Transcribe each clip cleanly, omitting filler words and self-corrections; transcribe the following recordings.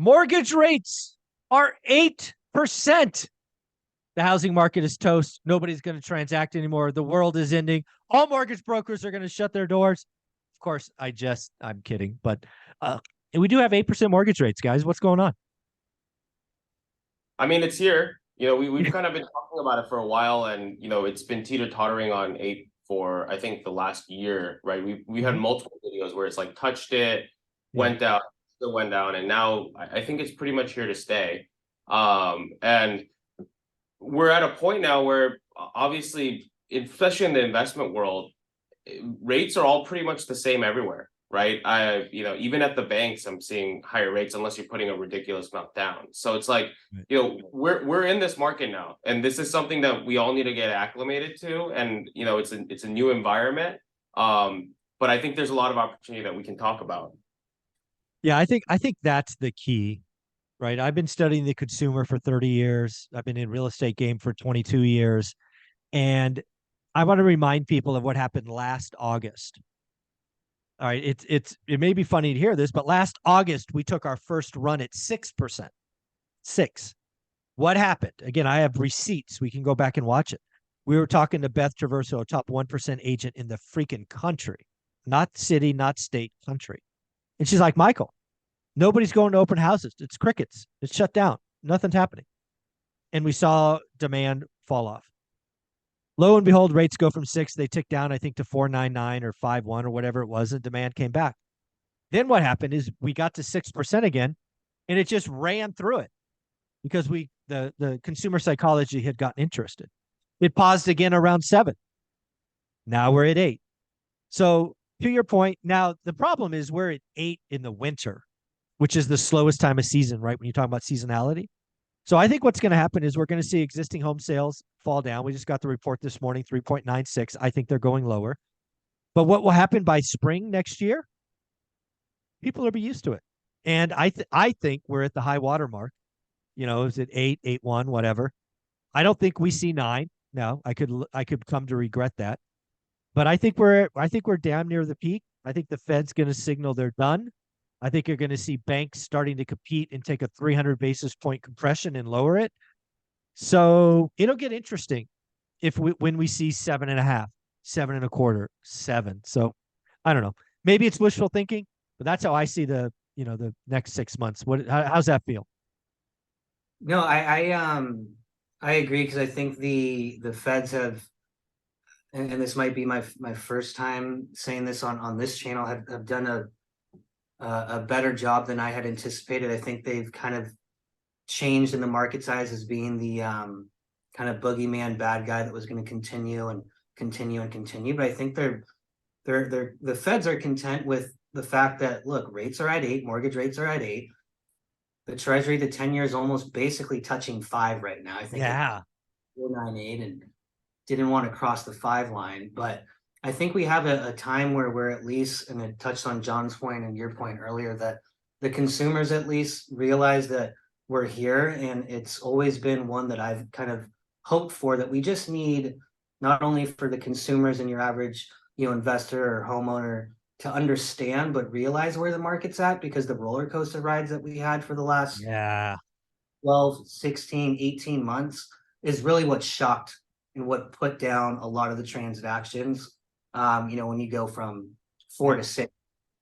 Mortgage rates are 8%. The housing market is toast. Nobody's going to transact anymore. The world is ending. All mortgage brokers are going to shut their doors. Of course, I'm kidding. But we do have 8% mortgage rates, guys. What's going on? I mean, it's here. We've kind of been talking about it for a while, and it's been teeter-tottering on 8 for I think the last year, right? We had multiple videos where it's like touched it, went down, still went down, and now I think it's pretty much here to stay. And we're at a point now where obviously, especially in the investment world, rates are all pretty much the same everywhere, right? Even at the banks, I'm seeing higher rates unless you're putting a ridiculous amount down. So it's like, we're in this market now, and this is something that we all need to get acclimated to. And it's a new environment. But I think there's a lot of opportunity that we can talk about. Yeah, I think that's the key, right? I've been studying the consumer for 30 years. I've been in real estate game for 22 years. And I want to remind people of what happened last August. All right, it may be funny to hear this, but last August we took our first run at 6%. 6. What happened? Again, I have receipts. We can go back and watch it. We were talking to Beth Traverso, a top 1% agent in the freaking country, not city, not state, country. And she's like, Michael, nobody's going to open houses. It's crickets. It's shut down. Nothing's happening. And we saw demand fall off. Lo and behold, rates go from 6. They tick down, I think, to 4.99 or 5.1 or whatever it was, and demand came back. Then what happened is we got to 6% again, and it just ran through it because the consumer psychology had gotten interested. It paused again around 7. Now we're at 8. So to your point, now the problem is we're at 8 in the winter, which is the slowest time of season, right? When you talk about seasonality. So I think what's going to happen is we're going to see existing home sales fall down. We just got the report this morning, 3.96. I think they're going lower. But what will happen by spring next year? People will be used to it. And I think we're at the high water mark. Is it 8, 8.1, whatever? I don't think we see 9. No, I could come to regret that. But I think we're damn near the peak. I think the Fed's going to signal they're done. I think you're going to see banks starting to compete and take a 300 basis point compression and lower it. So it'll get interesting when we see 7.5, 7.25, 7. So I don't know. Maybe it's wishful thinking, but that's how I see the next 6 months. How's that feel? No, I agree, because I think the Feds have, and this might be my first time saying this on this channel, have done a better job than I had anticipated. I think they've kind of changed in the market size as being the kind of boogeyman bad guy that was going to continue and continue and continue. But I think the Feds are content with the fact that, look, rates are at 8, mortgage rates are at 8. The Treasury, the 10-year is almost basically touching 5 right now. I think 4.98, and didn't want to cross the 5 line. But I think we have a time where we're at least, and it touched on John's point and your point earlier, that the consumers at least realize that we're here. And it's always been one that I've kind of hoped for, that we just need, not only for the consumers and your average, investor or homeowner to understand, but realize where the market's at, because the roller coaster rides that we had for the last 12, 16, 18 months is really what shocked and what put down a lot of the transactions. When you go from 4 to 6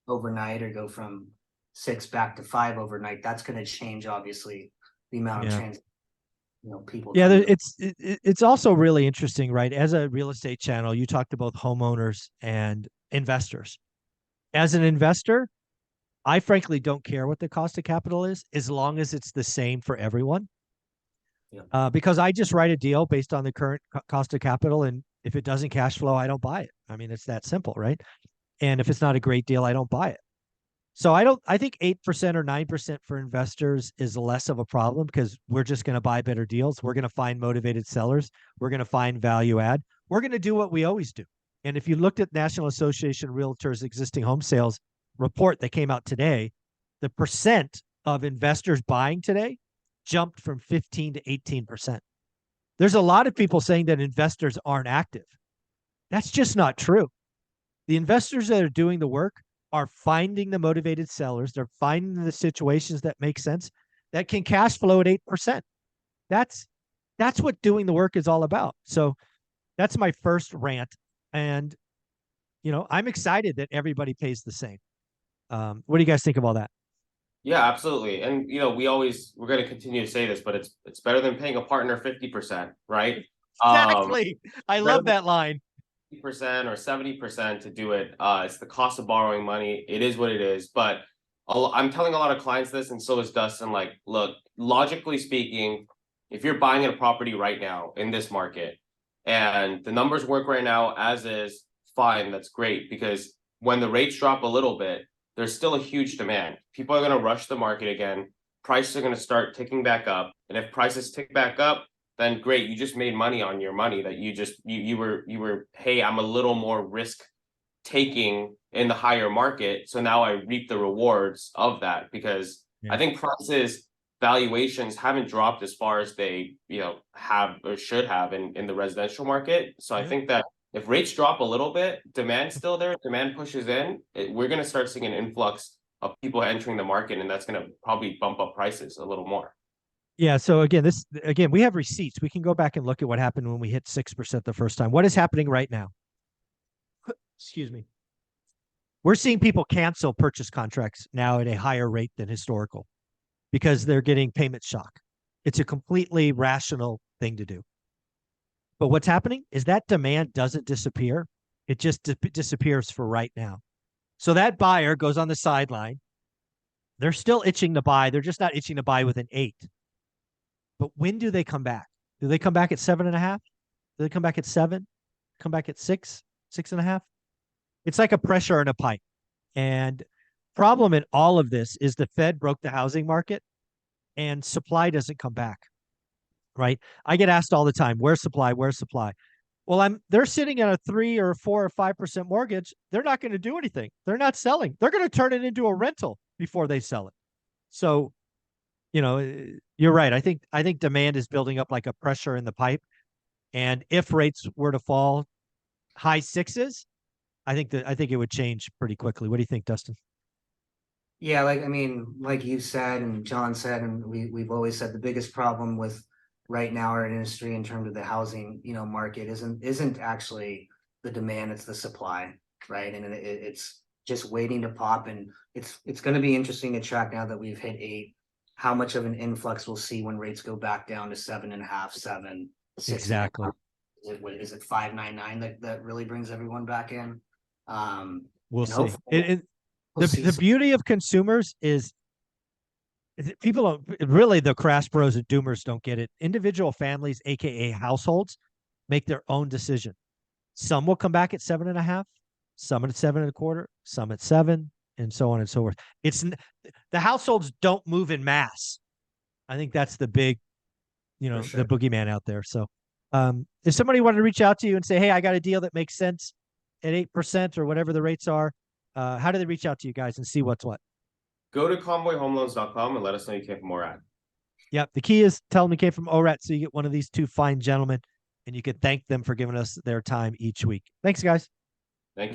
overnight, or go from 6 back to 5 overnight, that's going to change, obviously, the amount of people. Yeah, it's also really interesting, right? As a real estate channel, you talked to both homeowners and investors. As an investor, I frankly don't care what the cost of capital is, as long as it's the same for everyone. Because I just write a deal based on the current cost of capital, and if it doesn't cash flow, I don't buy it. I mean, it's that simple, right? And if it's not a great deal, I don't buy it. So I think 8% or 9% for investors is less of a problem, because we're just going to buy better deals. We're going to find motivated sellers. We're going to find value add. We're going to do what we always do. And if you looked at National Association of Realtors existing home sales report that came out today, the percent of investors buying today jumped from 15 to 18%. There's a lot of people saying that investors aren't active. That's just not true. The investors that are doing the work are finding the motivated sellers. They're finding the situations that make sense that can cash flow at 8%. That's what doing the work is all about. So that's my first rant. And, I'm excited that everybody pays the same. What do you guys think of all that? Yeah, absolutely. And we're going to continue to say this, but it's better than paying a partner 50%, right? Exactly. I Better love that line. 50% or 70% to do it. It's the cost of borrowing money. It is what it is. But I'm telling a lot of clients this, and so is Dustin. Like, look, logically speaking, if you're buying a property right now in this market and the numbers work right now as is, fine, that's great. Because when the rates drop a little bit, there's still a huge demand. People are going to rush the market again. Prices are going to start ticking back up. And if prices tick back up, then great, you just made money on your money that you were, hey, I'm a little more risk taking in the higher market. So now I reap the rewards of that, because I think prices, valuations haven't dropped as far as they, have or should have in the residential market. So I think that if rates drop a little bit, demand's still there, demand pushes in, we're going to start seeing an influx of people entering the market, and that's going to probably bump up prices a little more. Yeah. So again, we have receipts. We can go back and look at what happened when we hit 6% the first time. What is happening right now? Excuse me. We're seeing people cancel purchase contracts now at a higher rate than historical because they're getting payment shock. It's a completely rational thing to do. But what's happening is that demand doesn't disappear. It just disappears for right now. So that buyer goes on the sideline. They're still itching to buy. They're just not itching to buy with an 8. But when do they come back? Do they come back at 7.5? Do they come back at 7? Come back at 6, 6.5? It's like a pressure in a pipe. And problem in all of this is the Fed broke the housing market and supply doesn't come back. Right? I get asked all the time, where's supply? Where's supply? Well, they're sitting at a 3 or 4 or 5% mortgage. They're not going to do anything. They're not selling. They're going to turn it into a rental before they sell it. So, you're right. I think demand is building up like a pressure in the pipe. And if rates were to fall high 6s, I think it would change pretty quickly. What do you think, Dustin? Yeah, like you said and John said, and we've always said, the biggest problem with right now our industry in terms of the housing, market isn't actually the demand, it's the supply, right? And it's just waiting to pop. And it's going to be interesting to track, now that we've hit 8, how much of an influx we'll see when rates go back down to 7.5, 7, 6. Exactly. Is it 5.99 that really brings everyone back in? We'll see. The beauty of consumers is people don't really, the crash bros and doomers don't get it. Individual families, aka households, make their own decision. Some will come back at 7.5, some at 7.25, some at 7, and so on and so forth. The households don't move in mass. I think that's the big, For sure. the boogeyman out there. So if somebody wanted to reach out to you and say, hey, I got a deal that makes sense at 8% or whatever the rates are, how do they reach out to you guys and see what's what? Go to convoyhomeloans.com and let us know you came from ORAT. Yep. The key is tell them you came from ORAT so you get one of these two fine gentlemen and you can thank them for giving us their time each week. Thanks, guys.